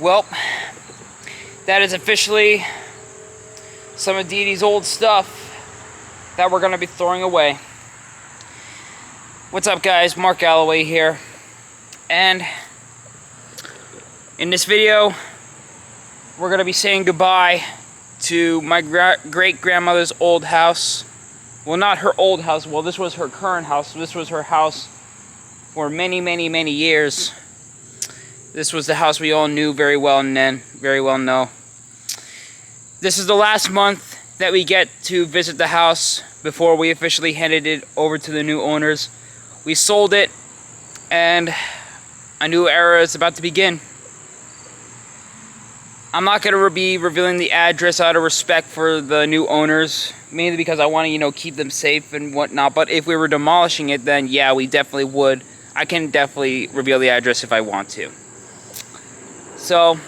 Well, that is officially some of Dee Dee's old stuff that we're going to be throwing away. What's up, guys? Mark Galloway here. And in this video, we're going to be saying goodbye to my great-grandmother's old house. Well, not her old house. Well, this was her current house. This was her house for many, many, many years. This was the house we all knew very well and then very well know. This is the last month that we get to visit the house before we officially handed it over to the new owners. We sold it, and a new era is about to begin. I'm not going to be revealing the address out of respect for the new owners, mainly because I want to, keep them safe and whatnot. But if we were demolishing it, then yeah, we definitely would. I can definitely reveal the address if I want to. So,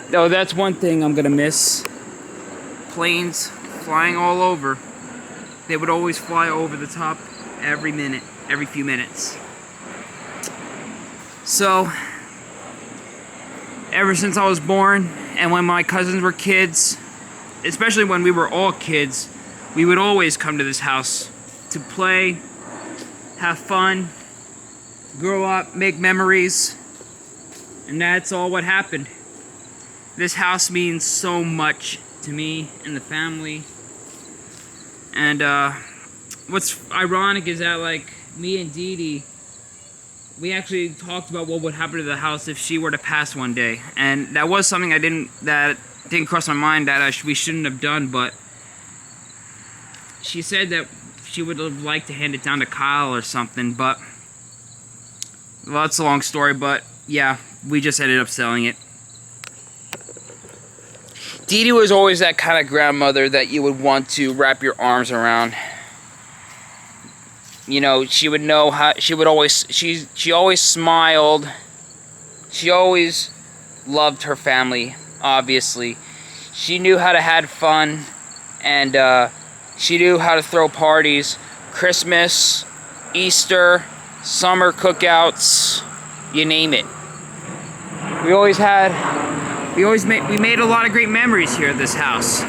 no, that's one thing I'm going to miss. Planes flying all over. They would always fly over the top every minute, every few minutes. So, ever since I was born, and when my cousins were kids, especially when we were all kids, we would always come to this house to play, have fun, grow up, make memories, and that's all what happened. This house means so much to me and the family. And what's ironic is that, me and Dee Dee, we actually talked about what would happen to the house if she were to pass one day, and that was something that didn't cross my mind that we shouldn't have done. But she said that she would have liked to hand it down to Kyle or something. But well, that's a long story. But yeah, we just ended up selling it. Dee Dee was always that kind of grandmother that you would want to wrap your arms around. She would know how. She always smiled. She always loved her family. Obviously, she knew how to have fun, and she knew how to throw parties. Christmas, Easter, summer cookouts, you name it. We made a lot of great memories here at this house.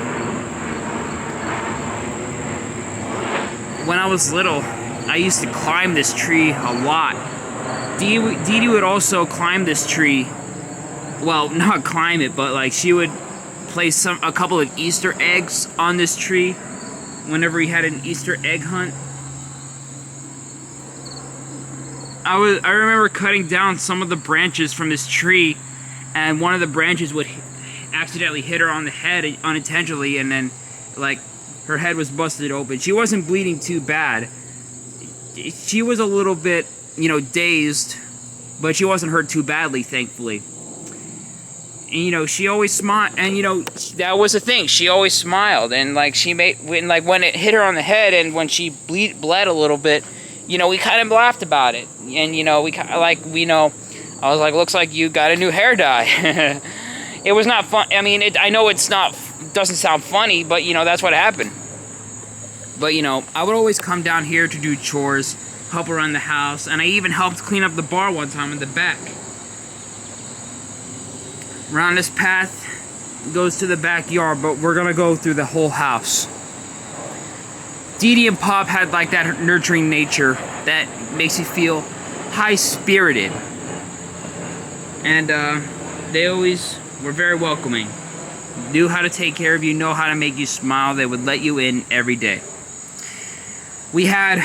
When I was little, I used to climb this tree a lot. Dee Dee would also climb this tree. Well, not climb it, but she would place a couple of Easter eggs on this tree whenever we had an Easter egg hunt. I remember cutting down some of the branches from this tree, and one of the branches would accidentally hit her on the head unintentionally, and then her head was busted open. She wasn't bleeding too bad. She was a little bit, dazed, but she wasn't hurt too badly, thankfully. And, she always smiled, and, that was the thing. She always smiled, and, when it hit her on the head and when she bled a little bit, we kind of laughed about it. And, I was like, looks like you got a new hair dye. It was not fun. I mean, I know doesn't sound funny, but, that's what happened. But, I would always come down here to do chores, help around the house, and I even helped clean up the bar one time in the back. Around this path goes to the backyard, but we're going to go through the whole house. Dee Dee and Pop had that nurturing nature that makes you feel high-spirited. And they always were very welcoming. Knew how to take care of you, know how to make you smile. They would let you in every day. We had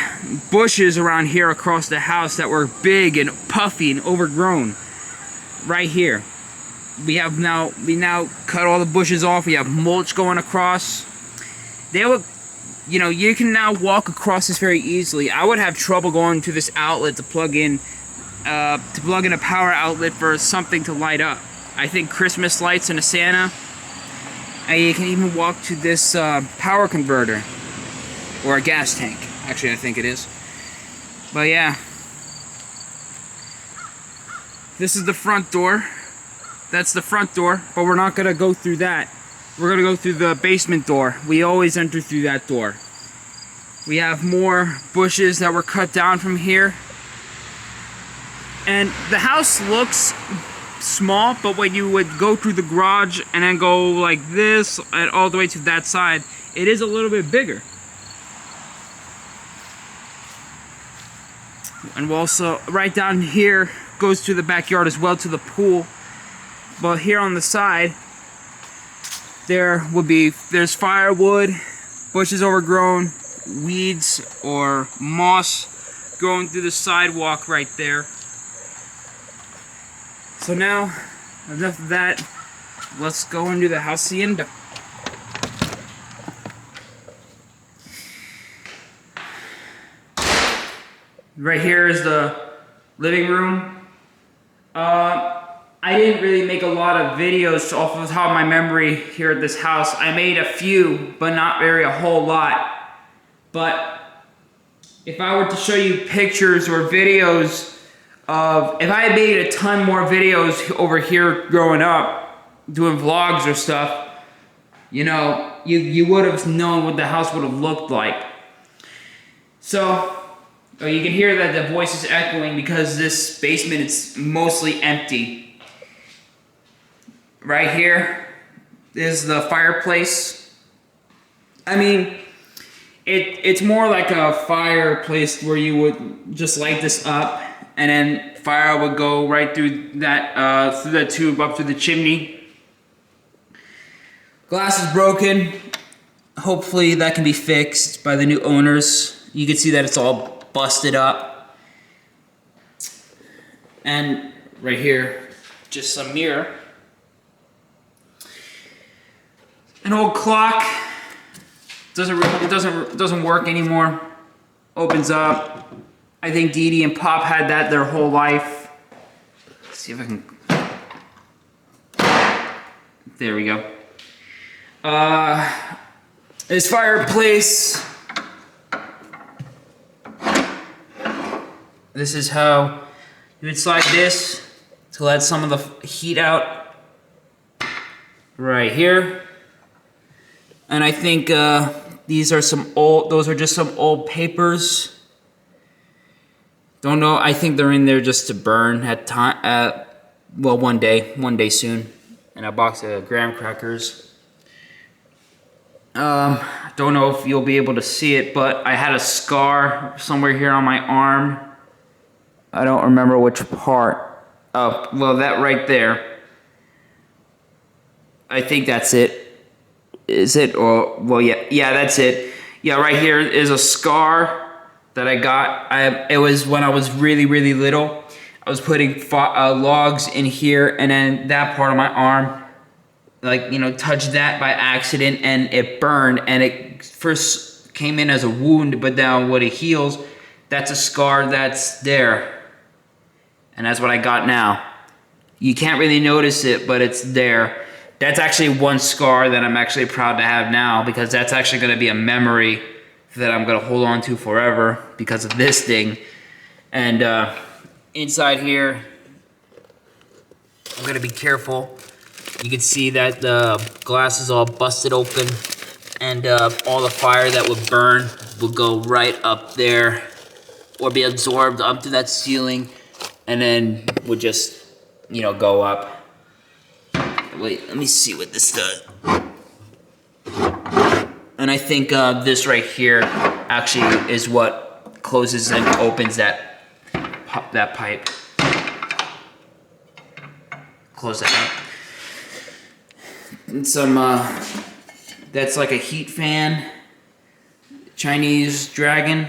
bushes around here across the house that were big and puffy and overgrown. Right here. We now cut all the bushes off. We have mulch going across. You can now walk across this very easily. I would have trouble going to this outlet to plug in a power outlet for something to light up. I think Christmas lights and a Santa. And you can even walk to this power converter or a gas tank. Actually, I think it is. But yeah, this is the front door. That's the front door, but we're not gonna go through that. We're gonna go through the basement door. We always enter through that door. We have more bushes that were cut down from here. And the house looks small, but when you would go through the garage and then go like this and all the way to that side, it is a little bit bigger. And also right down here goes to the backyard as well, to the pool. But here on the side, there's firewood, bushes overgrown, weeds or moss growing through the sidewalk right there. So now, enough of that, let's go into the hacienda. Right here is the living room. I didn't really make a lot of videos off of the top of my memory here at this house. I made a few, but not a whole lot. But if I were to show you pictures or videos of, if I had made a ton more videos over here growing up, doing vlogs or stuff, you know, you would have known what the house would have looked like. So, you can hear that the voice is echoing because this basement is mostly empty. Right here is the fireplace. I mean, it's more like a fireplace where you would just light this up and then fire would go right through that tube up to the chimney. Glass is broken. Hopefully that can be fixed by the new owners. You can see that it's all busted up. And right here, just some mirror. An old clock. Doesn't work anymore. Opens up. I think Dee Dee and Pop had that their whole life. Let's see if I can. There we go. This fireplace. This is how you would slide this to let some of the heat out. Right here. And I think these are those are just some old papers. Don't know, I think they're in there just to burn at time, well, one day soon. And a box of graham crackers. Don't know if you'll be able to see it, but I had a scar somewhere here on my arm. I don't remember which part. Oh, well, that right there. I think that's it. Is it? Or, well, yeah, that's it. Yeah, right here is a scar that I got. It was when I was really, really little. I was putting logs in here, and then that part of my arm, like, you know, touched that by accident, and it burned, and it first came in as a wound, but now when it heals, that's a scar that's there. And that's what I got now. You can't really notice it, but it's there. That's actually one scar that I'm actually proud to have now, because that's actually going to be a memory that I'm going to hold on to forever because of this thing. And inside here, I'm going to be careful. You can see that the glass is all busted open, and all the fire that would burn will go right up there or be absorbed up to that ceiling, and then would just, you know, go up. Wait, let me see what this does. And I think this right here actually is what closes and opens that pipe. Close that up. And some, that's like a heat fan. Chinese dragon.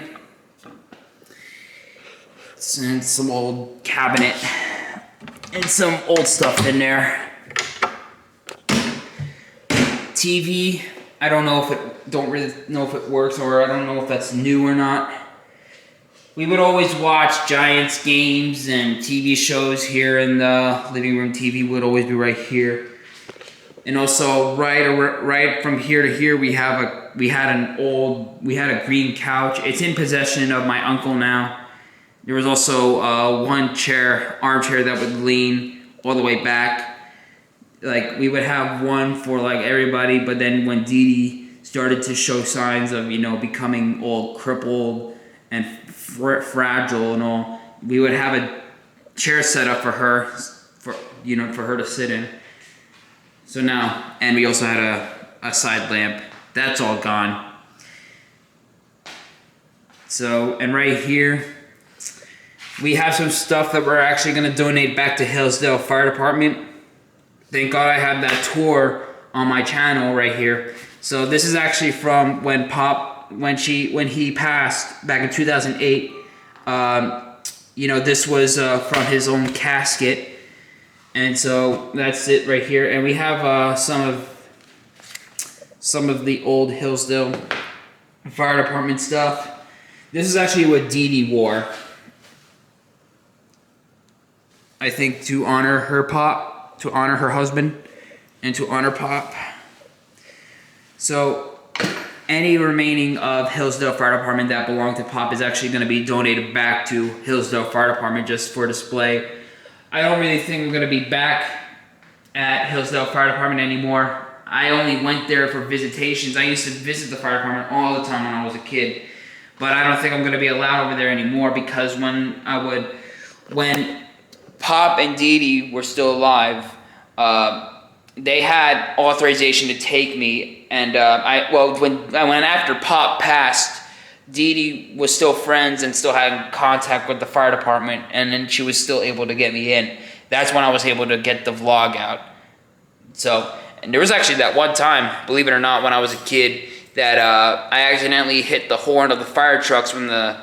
And some old cabinet. And some old stuff in there. TV, I don't really know if it works, or I don't know if that's new or not. We would always watch Giants games and TV shows here in the living room. TV would always be right here. And also right from here to here we had a green couch. It's in possession of my uncle now. There was also one armchair that would lean all the way back. Like, we would have one for like everybody, but then when Dee Dee started to show signs of, you know, becoming all crippled and fragile and all, we would have a chair set up for her you know, for her to sit in. So now, and we also had a side lamp. That's all gone. So, and right here, we have some stuff that we're actually going to donate back to Hillsdale Fire Department. Thank God I have that tour on my channel right here. So this is actually from when when he passed back in 2008. You know, this was from his own casket. And so that's it right here. And we have some of the old Hillsdale Fire Department stuff. This is actually what Dee Dee wore. I think to honor her Pop, to honor her husband, and to honor Pop. So any remaining of Hillsdale Fire Department that belonged to Pop is actually going to be donated back to Hillsdale Fire Department just for display. I don't really think we're going to be back at Hillsdale Fire Department anymore. I only went there for visitations. I used to visit the fire department all the time when I was a kid. But I don't think I'm going to be allowed over there anymore because when Pop and Dee Dee were still alive, they had authorization to take me. And when after Pop passed, Dee Dee was still friends and still had contact with the fire department, and then she was still able to get me in. That's when I was able to get the vlog out. So, and there was actually that one time, believe it or not, when I was a kid, that I accidentally hit the horn of the fire trucks when the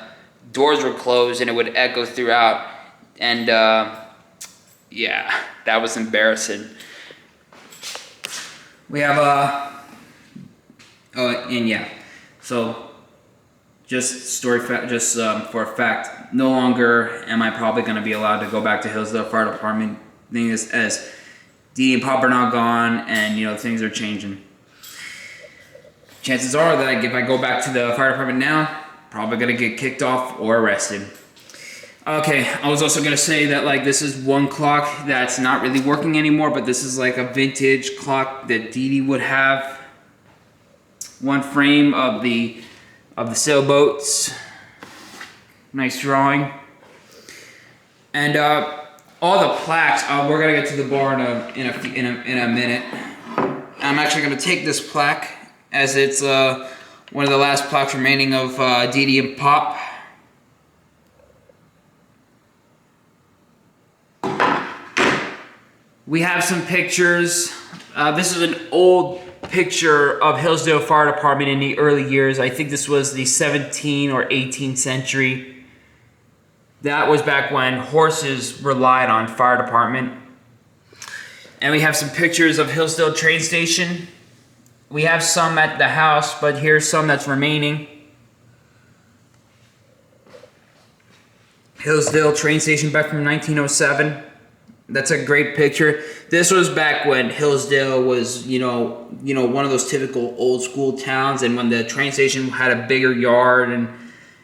doors were closed, and it would echo throughout. And yeah, that was embarrassing. We have so just for a fact, no longer am I probably going to be allowed to go back to Hillsdale Fire Department. Thing is, as Dee and Pop are now gone, and you know things are changing. Chances are that if I go back to the fire department now, probably gonna get kicked off or arrested. Okay, I was also gonna say that like this is one clock that's not really working anymore, but this is like a vintage clock that Dee Dee would have. One frame of the sailboats. Nice drawing. And all the plaques. We're gonna get to the bar in a minute. I'm actually gonna take this plaque, as it's one of the last plaques remaining of Dee Dee and Pop. We have some pictures. This is an old picture of Hillsdale Fire Department in the early years. I think this was the 17th or 18th century. That was back when horses relied on fire department. And we have some pictures of Hillsdale train station. We have some at the house, but here's some that's remaining. Hillsdale train station back from 1907. That's a great picture. This was back when Hillsdale was, you know, one of those typical old school towns, and when the train station had a bigger yard. And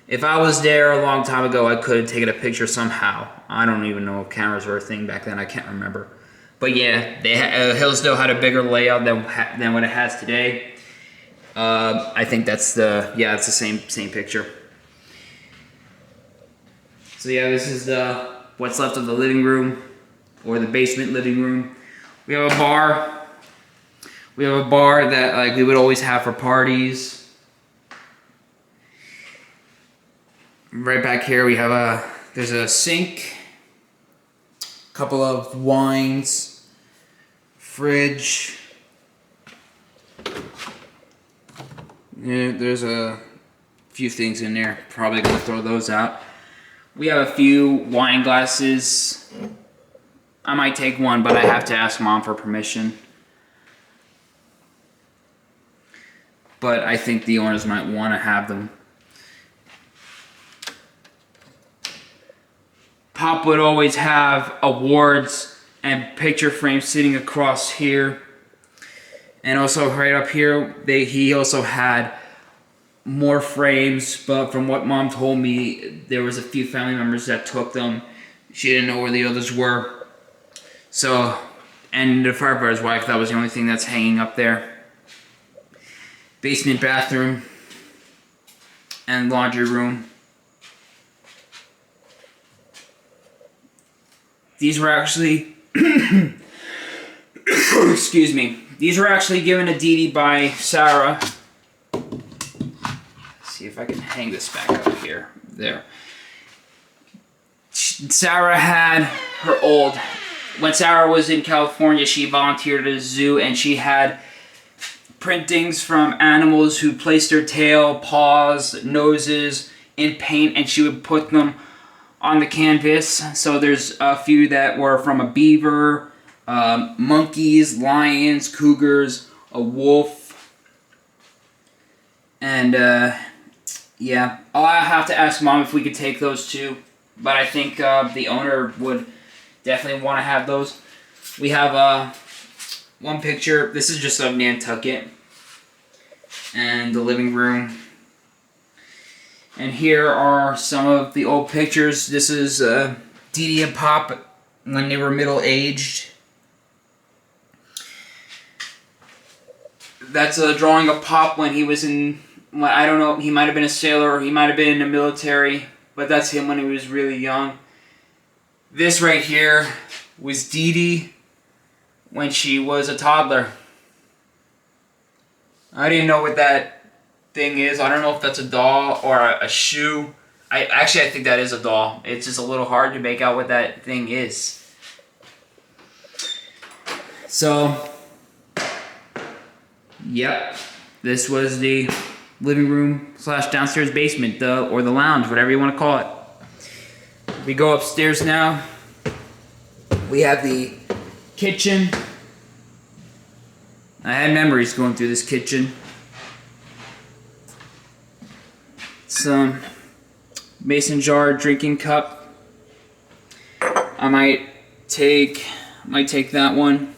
if I was there a long time ago, I could have taken a picture somehow. I don't even know if cameras were a thing back then. I can't remember. But yeah, Hillsdale had a bigger layout than what it has today. I think that's it's the same picture. So yeah, this is what's left of the living room, or the basement living room. We have a bar. We have a bar that like we would always have for parties. Right back here we have there's a sink, a couple of wines, fridge. Yeah, there's a few things in there. Probably gonna throw those out. We have a few wine glasses. I might take one, but I have to ask Mom for permission. But I think the owners might want to have them. Pop would always have awards and picture frames sitting across here. And also right up here, he also had more frames, but from what Mom told me, there was a few family members that took them. She didn't know where the others were. So, and the firefighter's wife, that was the only thing that's hanging up there. Basement bathroom and laundry room. These were actually Excuse me. These were actually given to Dee Dee by Sarah. Let's see if I can hang this back up here. There. Sarah had her old... When Sarah was in California, she volunteered at a zoo, and she had printings from animals who placed their tail, paws, noses in paint, and she would put them on the canvas. So there's a few that were from a beaver, monkeys, lions, cougars, a wolf, and yeah. I'll have to ask Mom if we could take those too, but I think the owner would definitely want to have those. We have one picture. This is just of Nantucket and the living room. And here are some of the old pictures. This is Dee Dee and Pop when they were middle-aged. That's a drawing of Pop when he was in, I don't know, he might have been a sailor or he might have been in the military, but that's him when he was really young. This right here was Dee Dee when she was a toddler. I didn't know what that thing is. I don't know if that's a doll or a shoe. I think that is a doll. It's just a little hard to make out what that thing is. So, yep, this was the living room / downstairs basement, or the lounge, whatever you want to call it. We go upstairs now. We have the kitchen. I had memories going through this kitchen. Some mason jar drinking cup. I might take that one.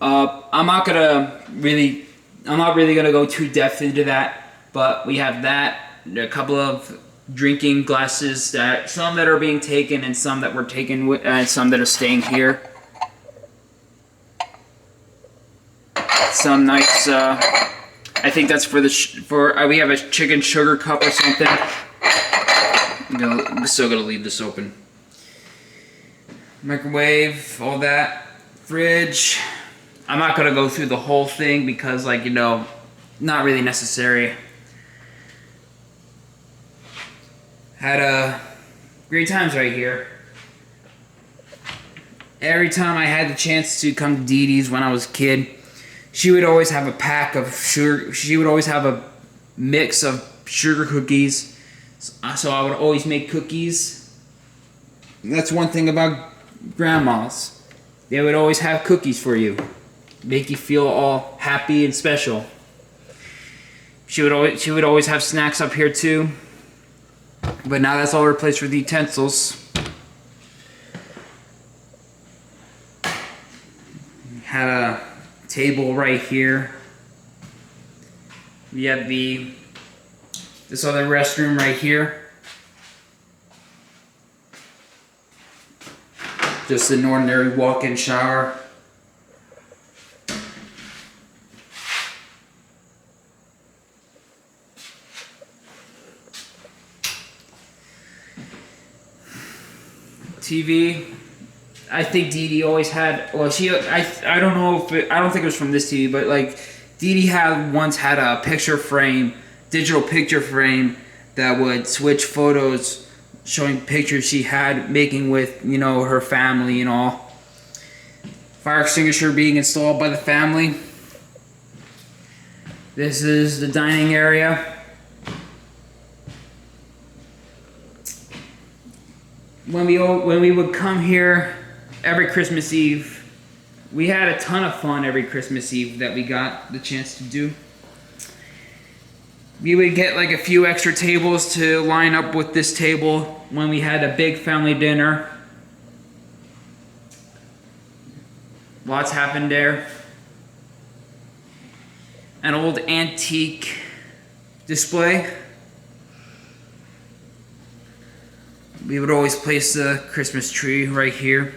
I'm not really gonna go too depth into that, but we have that. A couple of drinking glasses, some that are being taken and some that were taken and some that are staying here. Some nice, I think that's for we have a chicken sugar cup or something. I'm still gonna leave this open. Microwave, all that. Fridge. I'm not gonna go through the whole thing because, like, not really necessary. Had great times right here. Every time I had the chance to come to Dee Dee's when I was a kid, she would always have a pack of sugar. She would always have a mix of sugar cookies. So I would always make cookies. That's one thing about grandmas. They would always have cookies for you. Make you feel all happy and special. She would always have snacks up here too. But now that's all replaced with utensils. Had a table right here. We have this other restroom right here. Just an ordinary walk-in shower. TV. I think Dee Dee always had. Well, I don't know if I don't think it was from this TV, but like Dee Dee once had a picture frame, digital picture frame that would switch photos, showing pictures she had making with her family and all. Fire extinguisher being installed by the family. This is the dining area. When we would come here every Christmas Eve, we had a ton of fun every Christmas Eve that we got the chance to do. We would get like a few extra tables to line up with this table when we had a big family dinner. Lots happened there. An old antique display. We would always place the Christmas tree right here.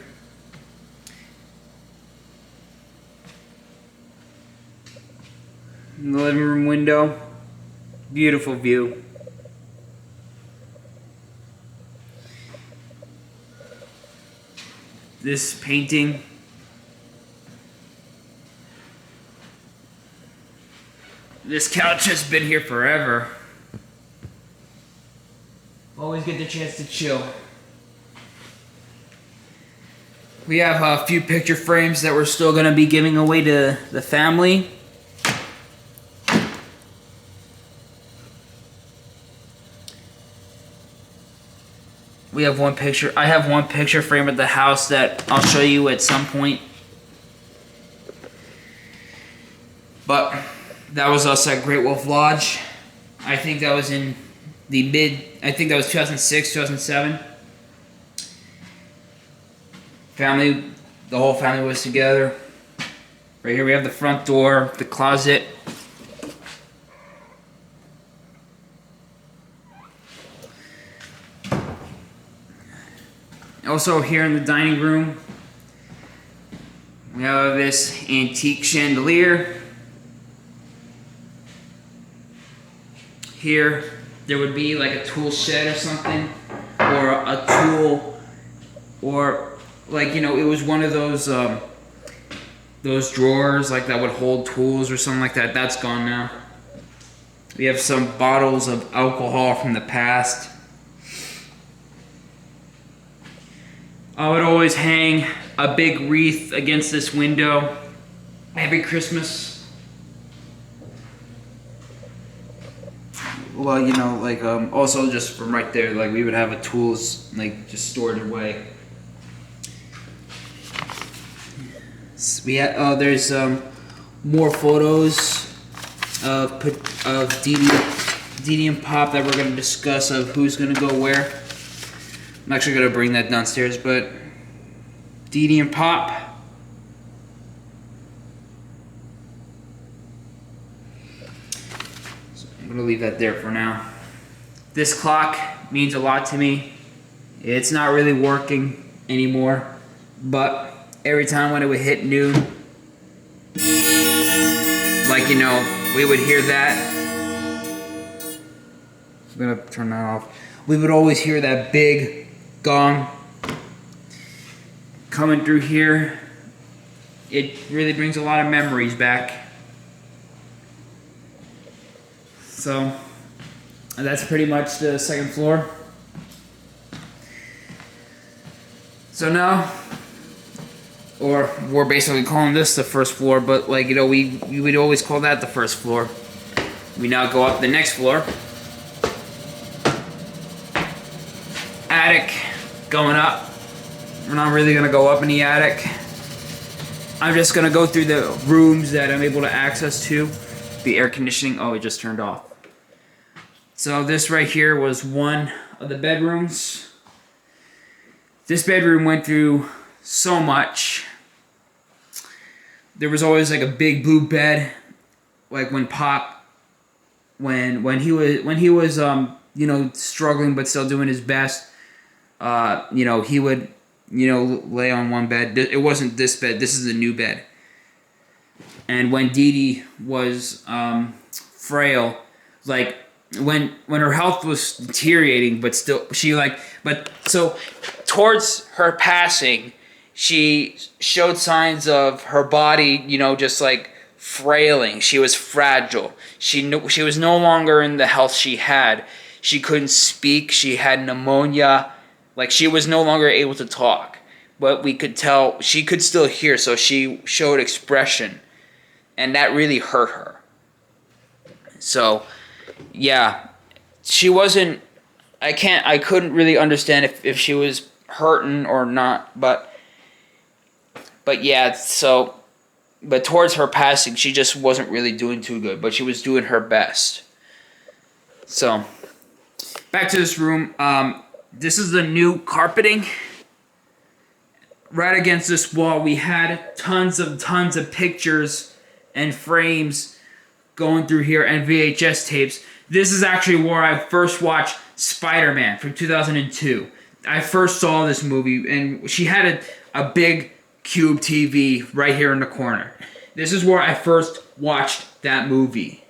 In the living room window, beautiful view. this painting. This couch has been here forever. Always get the chance to chill. We have a few picture frames that we're still going to be giving away to the family. We have one picture. I have one picture frame at the house that I'll show you at some point. But that was us at Great Wolf Lodge. I think that was in the I think that was 2006, 2007. Family, the whole family was together. Right here we have the front door, the closet. Also here in the dining room, we have this antique chandelier. Here, there would be like a tool shed or something, or a tool, or like, you know, it was one of those drawers like that would hold tools or something like that. That's gone now. We have some bottles of alcohol from the past. I would always hang a big wreath against this window every Christmas. Well, you know, like, also just from right there, like, we would have a tools, like, just stored away. So we have, there's, more photos of Dee and Pop that we're going to discuss of who's going to go where. I'm actually going to bring that downstairs, but Dee and Pop. So I'm going to leave that there for now. This clock means a lot to me. It's not really working anymore, but every time when it would hit noon, like, you know, we would hear that. I'm going to turn that off. We would always hear that big gong coming through here. It really brings a lot of memories back. So that's pretty much the second floor. So now, or we're basically calling this the first floor, but, like, you know, we would always call that the first floor. We now go up the next floor. Attic going up. We're not really gonna go up in the attic. I'm just gonna go through the rooms that I'm able to access to. The air conditioning, oh, it just turned off. So this right here was one of the bedrooms. This bedroom went through so much. There was always like a big blue bed, like when Pop, when he was you know, struggling but still doing his best. You know, he would, you know, lay on one bed. It wasn't this bed. This is the new bed. And when Dee Dee was frail, like when her health was deteriorating, but still so towards her passing, she showed signs of her body, you know, just like frailing. She was fragile. She was no longer in the health she had. She couldn't speak. She had pneumonia. Like, she was no longer able to talk, but we could tell she could still hear, so she showed expression, and that really hurt her. So, yeah, she wasn't, I couldn't really understand if she was hurting or not, but yeah, so, but towards her passing, she just wasn't really doing too good, but she was doing her best. So, back to this room. This is the new carpeting. Right against this wall, we had tons of pictures and frames going through here and VHS tapes. This is actually where I first watched Spider-Man from 2002. I first saw this movie, and she had a big cube TV right here in the corner. This is where I first watched that movie.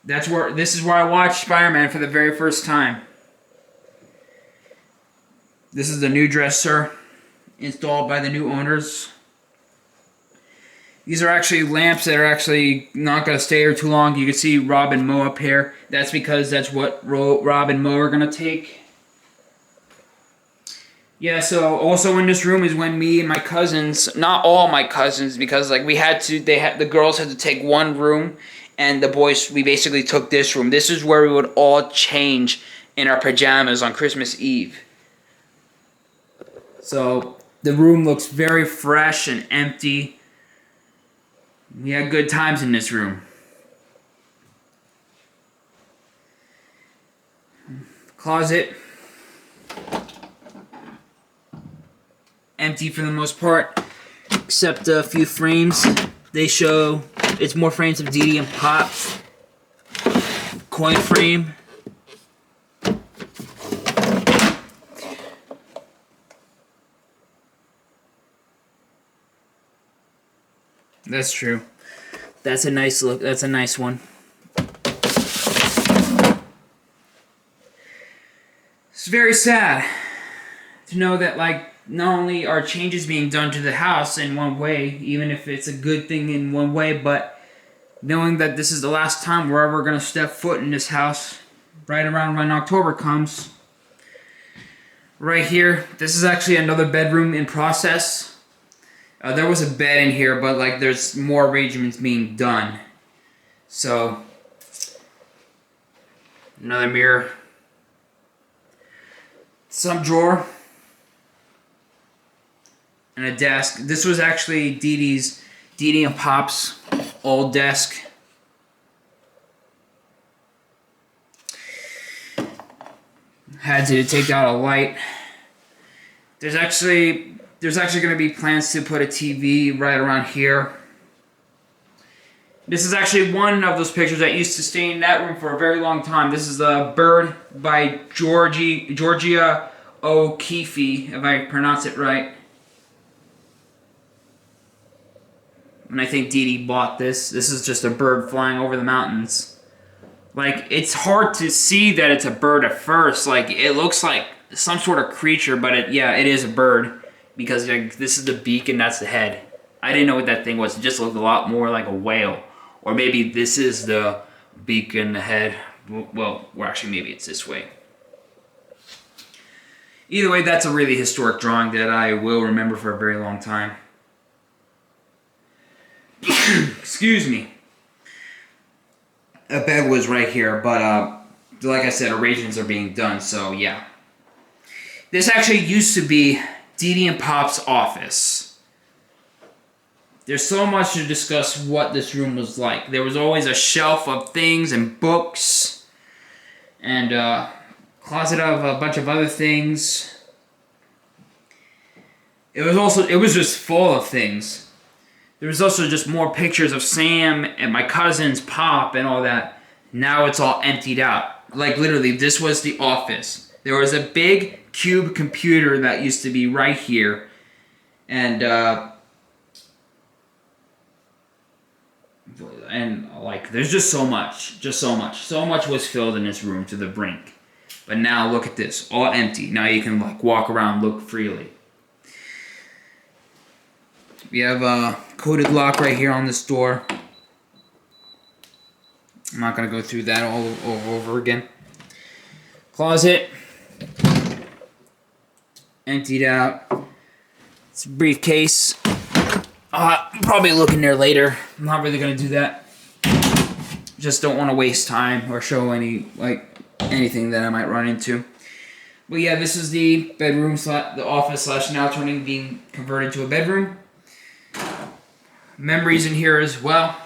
This is where I watched Spider-Man for the very first time. This is the new dresser installed by the new owners. These are actually lamps that are actually not going to stay here too long. You can see Rob and Mo up here. That's because that's what Rob and Mo are going to take. Yeah, so also in this room is when me and my cousins, not all my cousins, because like the girls had to take one room, and the boys, we basically took this room. This is where we would all change in our pajamas on Christmas Eve. So the room looks very fresh and empty. We had good times in this room. Closet. Empty for the most part, except a few frames. They show, it's more frames of Dee Dee and Pop. Coin frame. That's true. That's a nice look. That's a nice one. It's very sad to know that, like, not only are changes being done to the house in one way, even if it's a good thing in one way, but knowing that this is the last time we're ever going to step foot in this house, right around when October comes. Right here, this is actually another bedroom in process. There was a bed in here, but like there's more arrangements being done. So, another mirror. Some drawer. And a desk. This was actually Dee Dee and Pop's old desk. Had to take out a light. There's actually going to be plans to put a TV right around here. This is actually one of those pictures that used to stay in that room for a very long time. This is a bird by Georgia O'Keefe, if I pronounce it right. And I think Dee Dee bought this. This is just a bird flying over the mountains. Like, it's hard to see that it's a bird at first. Like, it looks like some sort of creature, but it is a bird. Because like, this is the beak and that's the head. I didn't know what that thing was. It just looked a lot more like a whale. Or maybe this is the beak and the head. Well, or actually maybe it's this way. Either way, that's a really historic drawing that I will remember for a very long time. Excuse me. A bed was right here, but like I said, arrangements are being done, so yeah. This actually used to be Dee Dee and Pop's office. There's so much to discuss what this room was like. There was always a shelf of things and books, and a closet of a bunch of other things. It was just full of things. There was also just more pictures of Sam and my cousins, Pop, and all that. Now it's all emptied out. Like, literally, this was the office. There was a big cube computer that used to be right here. And like, there's just so much. Just so much. So much was filled in this room to the brink. But now, look at this. All empty. Now you can, like, walk around, look freely. We have a coded lock right here on this door. I'm not going to go through that all over again. Closet. Emptied out. It's a briefcase. Probably look in there later. I'm not really going to do that. Just don't want to waste time or show anything that I might run into. But yeah, this is the bedroom, the office / now being converted to a bedroom. Memories in here as well.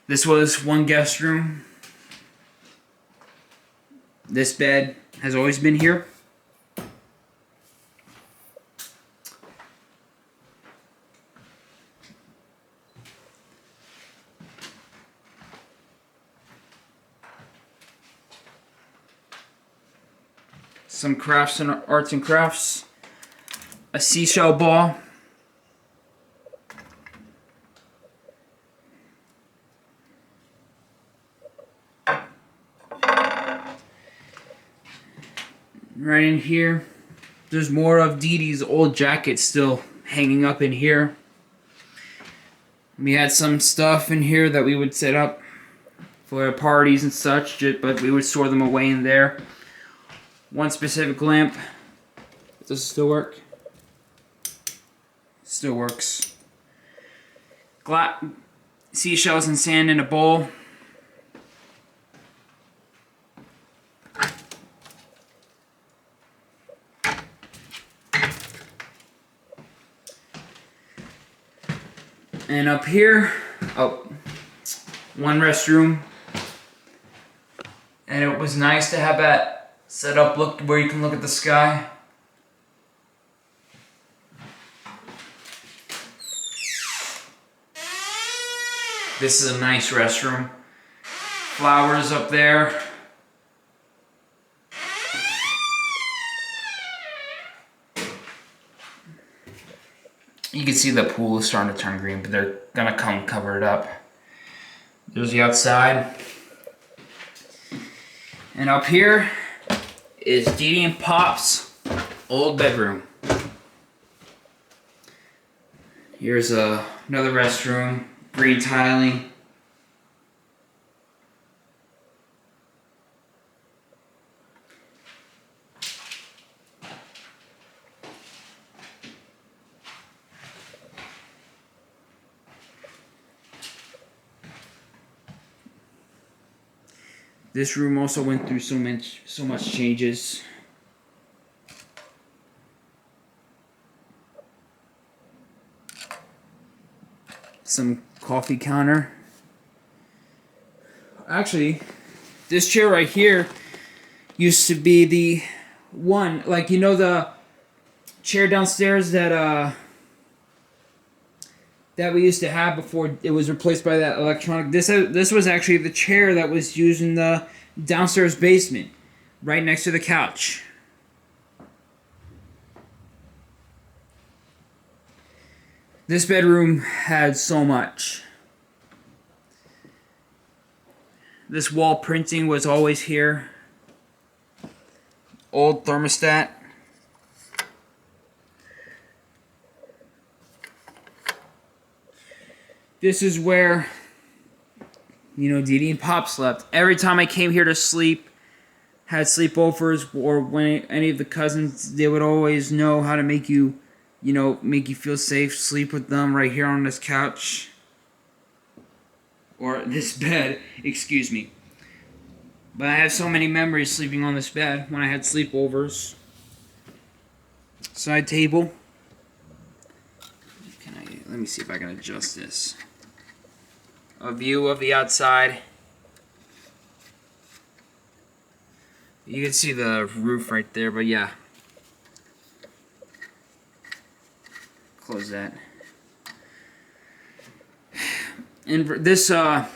This was one guest room. This bed has always been here. Some crafts and arts and crafts. A seashell ball. right in here. There's more of Dee Dee's old jacket still hanging up in here. We had some stuff in here that we would set up for parties and such, but we would store them away in there. One specific lamp. Does it still work? Still works. Seashells and sand in a bowl. And up here, one restroom. And it was nice to have that set up where you can look at the sky. This is a nice restroom. Flowers up there. You can see the pool is starting to turn green, but they're gonna come cover it up. There's the outside. And up here is Dee Dee and Pop's old bedroom. Here's another restroom, green tiling. This room also went through so much changes. Some coffee counter. Actually, this chair right here used to be the one, like, you know, the chair downstairs that we used to have before it was replaced by that electronic. This was actually the chair that was used in the downstairs basement, right next to the couch. This bedroom had so much. This wall printing was always here. Old thermostat. This is where, you know, Dee Dee and Pop slept. Every time I came here to sleep, had sleepovers, or when any of the cousins, they would always know how to make you, you know, make you feel safe. Sleep with them right here on this couch. Or this bed, excuse me. But I have so many memories sleeping on this bed when I had sleepovers. Side table. Let me see if I can adjust this. A view of the outside. You can see the roof right there, but yeah. Close that. And this,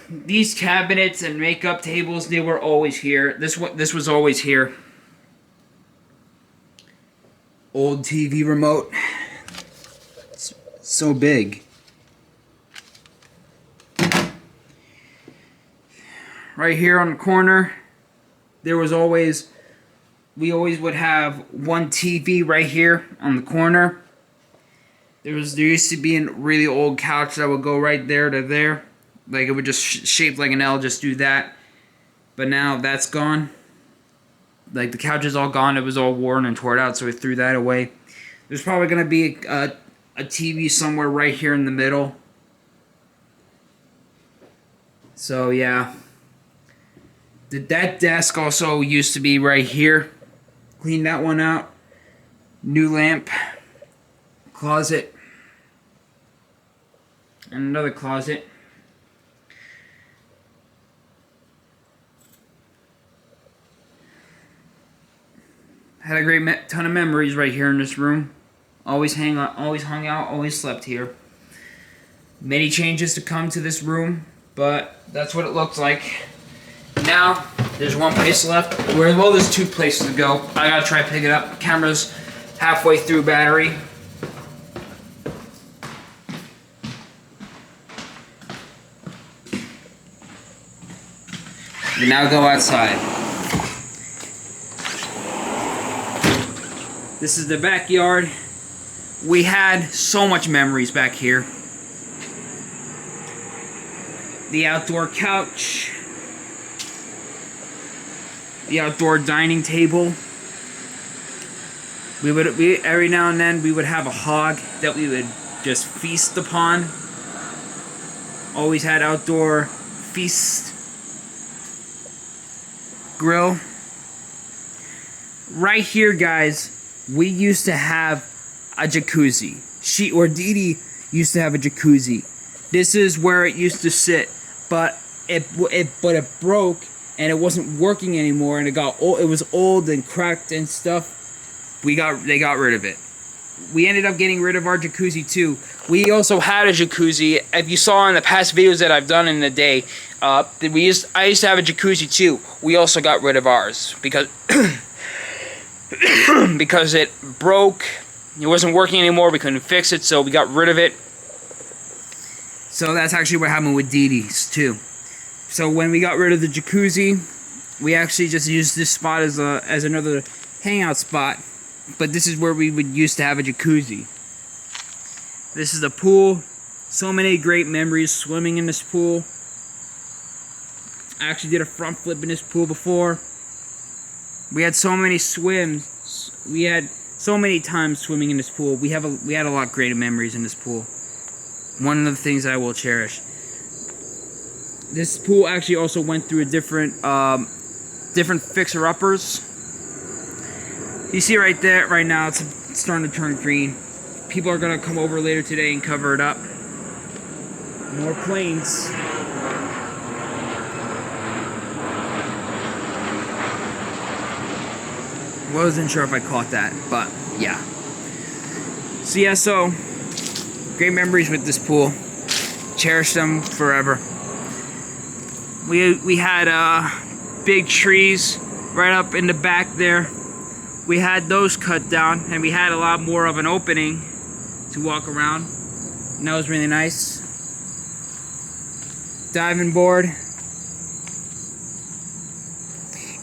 these cabinets and makeup tables, they were always here. This was always here. Old TV remote. It's so big. Right here on the corner, we always would have one TV right here on the corner. There used to be a really old couch that would go right there to there. Like, it would just shape like an L, just do that. But now that's gone. Like, the couch is all gone. It was all worn and torn out, so we threw that away. There's probably going to be a TV somewhere right here in the middle. So, yeah. That desk also used to be right here. Clean that one out. New lamp. Closet. And another closet. Had a great ton of memories right here in this room. Always hung out, always slept here. Many changes to come to this room, but that's what it looks like. Now, there's one place left. Well, there's two places to go. I gotta try to pick it up. Camera's halfway through battery. We now go outside. This is the backyard. We had so much memories back here. The outdoor couch. The outdoor dining table. Every now and then we would have a hog that we would just feast upon. Always had outdoor feast grill. Right here, guys, we used to have a jacuzzi. Dee Dee used to have a jacuzzi. This is where it used to sit, but it broke and it wasn't working anymore, and it was old and cracked and stuff. They got rid of it. We ended up getting rid of our jacuzzi too. We also had a jacuzzi. If you saw in the past videos that I've done in the day, I used to have a jacuzzi too. We also got rid of ours because because it broke. It wasn't working anymore. We couldn't fix it, so we got rid of it. So that's actually what happened with Dee Dee's too. So when we got rid of the jacuzzi, we actually just used this spot as another hangout spot. But this is where we would used to have a jacuzzi. This is the pool. So many great memories swimming in this pool. I actually did a front flip in this pool before. We had so many swims. We had so many times swimming in this pool. We had a lot of great memories in this pool. One of the things I will cherish. This pool actually also went through a different fixer-uppers. You see right there, right now, it's starting to turn green. People are gonna come over later today and cover it up. More planes. Wasn't sure if I caught that, but yeah. So yeah, great memories with this pool. Cherish them forever. We had big trees right up in the back there. We had those cut down, and we had a lot more of an opening to walk around. And that was really nice. Diving board.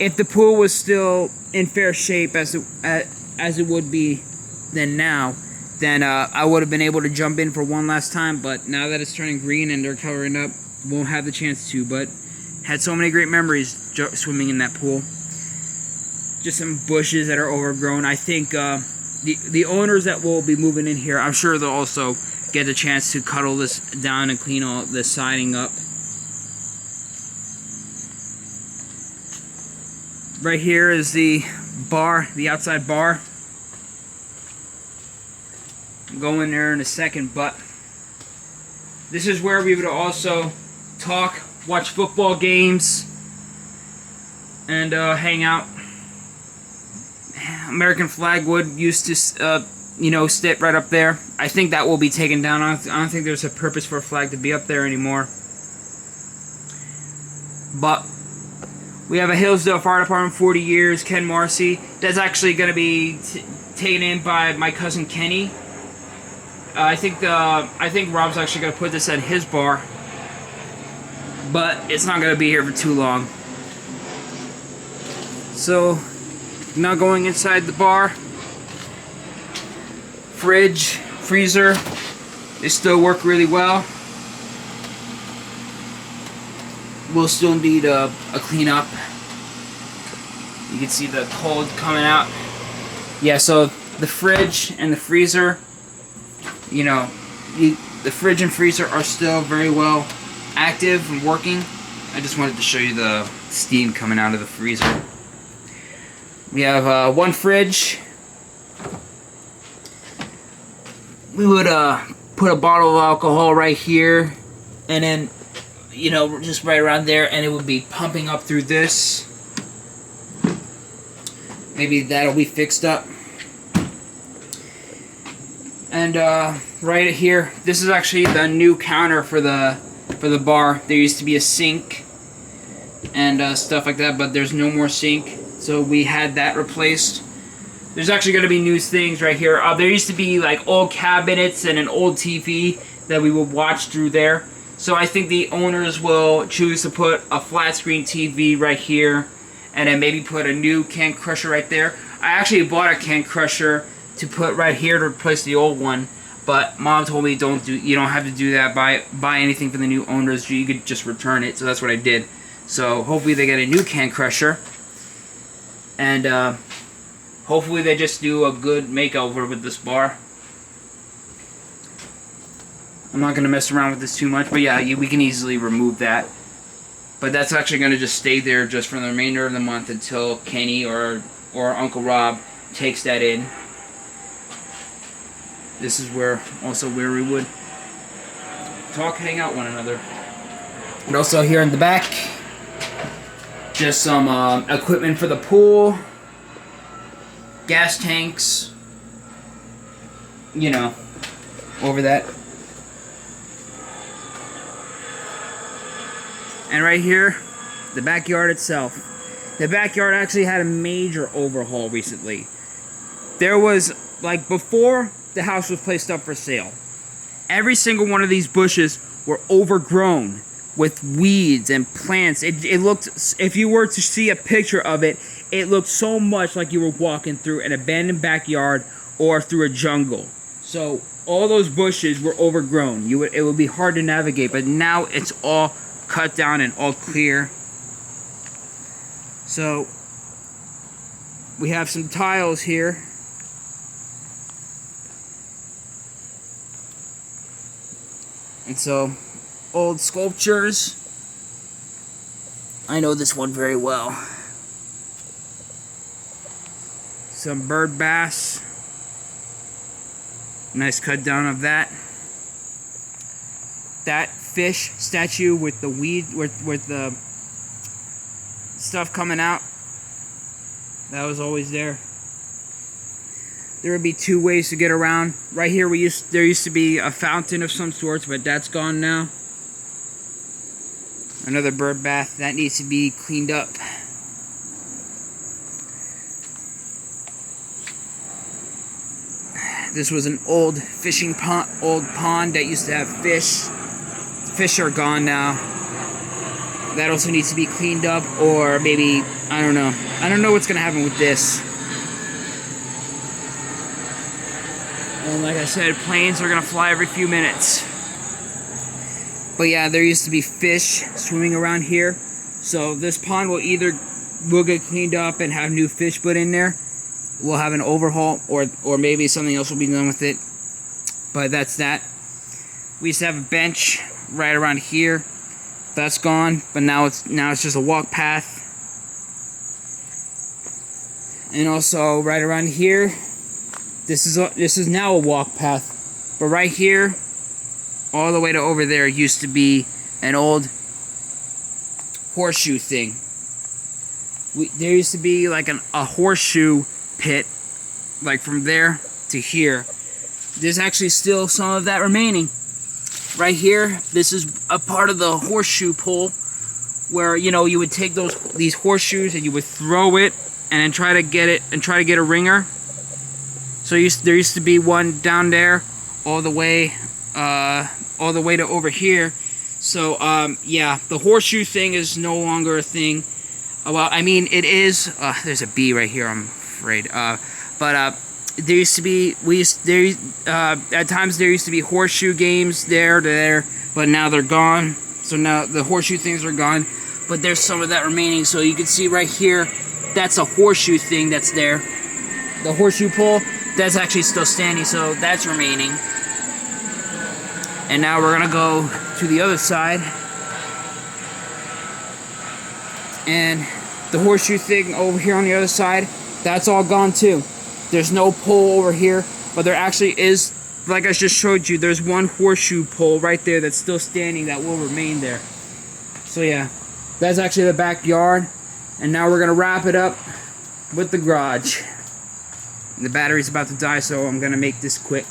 If the pool was still in fair shape as it would be then I would have been able to jump in for one last time, but now that it's turning green and they're covering up, won't have the chance to, but had so many great memories swimming in that pool. Just some bushes that are overgrown. I think the owners that will be moving in here, I'm sure they'll also get the chance to cuddle this down and clean all the siding up. Right here is the bar, the outside bar. I'll go in there in a second, but this is where we would also talk, watch football games, and hang out. American flag wood used to, sit right up there. I think that will be taken down. I don't think there's a purpose for a flag to be up there anymore. But we have a Hillsdale Fire Department, 40 years, Ken Marcy. That's actually going to be taken in by my cousin Kenny. I think Rob's actually going to put this at his bar, but it's not going to be here for too long. So now going inside the bar, fridge, freezer, they still work really well. We'll still need a cleanup. You can see the cold coming out. Yeah, so the fridge and the freezer, the fridge and freezer are still very well active and working. I just wanted to show you the steam coming out of the freezer. We have one fridge. We would put a bottle of alcohol right here, and then just right around there, and it would be pumping up through this. Maybe that'll be fixed up. And right here, this is actually the new counter for the bar. There used to be a sink and stuff like that, but there's no more sink, so we had that replaced. There's actually going to be new things right here. There used to be like old cabinets and an old TV that we would watch through there. So I think the owners will choose to put a flat screen TV right here, and then maybe put a new can crusher right there. I actually bought a can crusher to put right here to replace the old one, but Mom told me you don't have to do that. Buy anything for the new owners. You could just return it. So that's what I did. So hopefully they get a new can crusher, and hopefully they just do a good makeover with this bar. I'm not going to mess around with this too much, but yeah, we can easily remove that. But that's actually going to just stay there just for the remainder of the month until Kenny or Uncle Rob takes that in. This is also where we would talk, hang out one another. And also here in the back, just some equipment for the pool, gas tanks, you know, over that. And right here, the backyard itself. The backyard actually had a major overhaul recently. There was, like, before the house was placed up for sale, every single one of these bushes were overgrown with weeds and plants. It looked, if you were to see a picture of it, it looked so much like you were walking through an abandoned backyard or through a jungle. So all those bushes were overgrown. It would be hard to navigate, but now it's all cut down and all clear. So we have some tiles here. And so old sculptures. I know this one very well. Some bird bass. Nice cut down of that. That fish statue with the weed, with the stuff coming out, that was always there. There would be two ways to get around. Right here, there used to be a fountain of some sorts, but that's gone now. Another bird bath that needs to be cleaned up. This was an old fishing pond, that used to have fish. Fish are gone now. That also needs to be cleaned up, or maybe, I don't know. I don't know what's going to happen with this. And like I said, planes are going to fly every few minutes. But yeah, there used to be fish swimming around here. So this pond will get cleaned up and have new fish put in there. We'll have an overhaul, or maybe something else will be done with it. But that's that. We used to have a bench right around here. That's gone, but now it's just a walk path. And also right around here, this is now a walk path. But right here, all the way to over there, used to be an old horseshoe thing. There used to be like a horseshoe pit, like from there to here. There's actually still some of that remaining. Right here, this is a part of the horseshoe pole where, you know, you would take these horseshoes and you would throw it and then try to get a ringer. So there used to be one down there all the way to over here. So yeah, the horseshoe thing is no longer a thing. Well, I mean, it is. There's a bee right here, I'm afraid. But there used to be, at times there used to be horseshoe games there, but now they're gone. So now the horseshoe things are gone, but there's some of that remaining. So you can see right here, that's a horseshoe thing that's there. The horseshoe pole, that's actually still standing, so that's remaining. And now we're gonna go to the other side. And the horseshoe thing over here on the other side, that's all gone too. There's no pole over here, but there actually is, like I just showed you, there's one horseshoe pole right there that's still standing that will remain there. So yeah, that's actually the backyard. And now we're gonna wrap it up with the garage. The battery's about to die, so I'm gonna make this quick.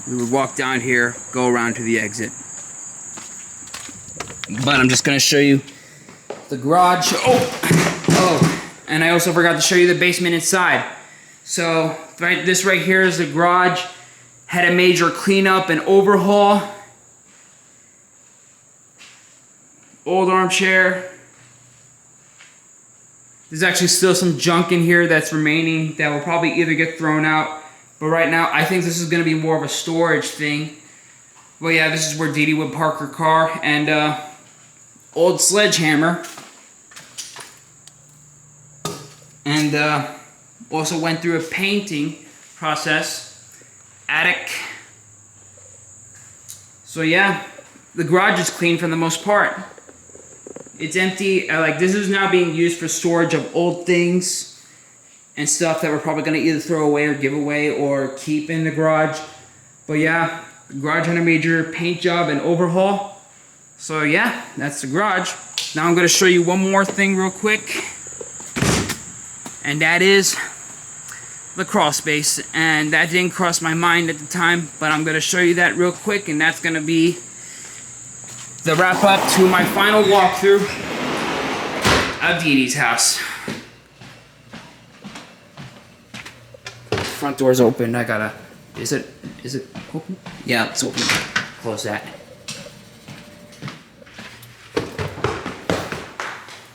We would walk down here, go around to the exit. But I'm just gonna show you the garage. Oh, and I also forgot to show you the basement inside. So this right here is the garage. Had a major cleanup and overhaul. Old armchair, There's actually still some junk in here that's remaining that will probably either get thrown out. But right now, I think this is going to be more of a storage thing. Well, yeah, this is where Dee Dee would park her car. And old sledgehammer. And also went through a painting process. Attic. So yeah, the garage is clean for the most part. It's empty. Like, this is now being used for storage of old things and stuff that we're probably going to either throw away or give away or keep in the garage. But yeah, the garage had a major paint job and overhaul. So yeah, that's the garage. Now I'm going to show you one more thing real quick. And that is the Crawlspace. And that didn't cross my mind at the time, but I'm going to show you that real quick, and that's going to be the wrap up to my final walkthrough of Dee Dee's house. Front door's open. I gotta. Is it open? Yeah, it's open. Close that.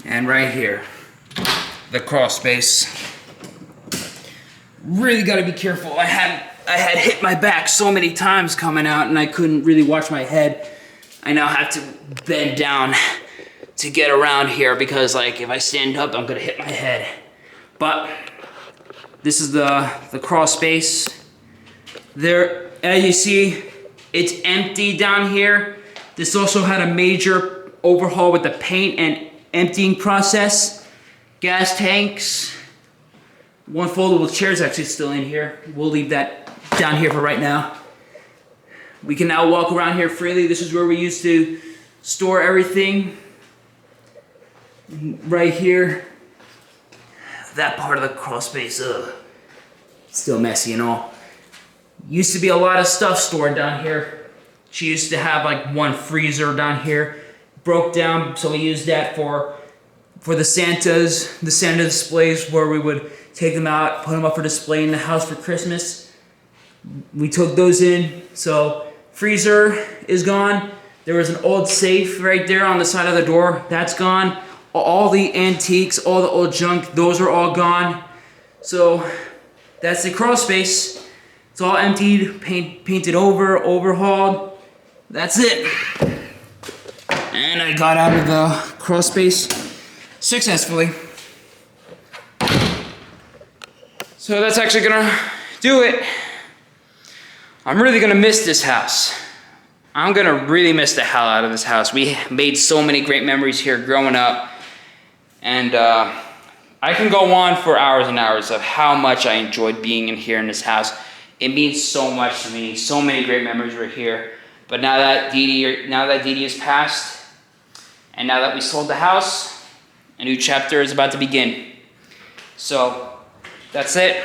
And right here, the Crawlspace. Really gotta be careful. I had hit my back so many times coming out, and I couldn't really watch my head. I now have to bend down to get around here because, like, if I stand up, I'm gonna hit my head. But this is the Crawlspace. There, as you see, it's empty down here. This also had a major overhaul with the paint and emptying process. Gas tanks. One foldable chair is actually still in here. We'll leave that down here for right now. We can now walk around here freely. This is where we used to store everything. Right here. That part of the Crawlspace, still messy and all. Used to be a lot of stuff stored down here. She used to have like one freezer down here. Broke down, so we used that for the Santa displays, where we would take them out, put them up for display in the house for Christmas. We took those in, so freezer is gone. There was an old safe right there on the side of the door. That's gone. All the antiques, all the old junk, those are all gone. So that's the Crawlspace. It's all emptied, painted over, overhauled. That's it. And I got out of the Crawlspace successfully. So that's actually gonna do it. I'm really gonna miss this house. I'm gonna really miss the hell out of this house. We made so many great memories here growing up. And I can go on for hours and hours of how much I enjoyed being in here in this house. It means so much to me. So many great memories were here. But now that Dee Dee has passed, and now that we sold the house, a new chapter is about to begin. So that's it.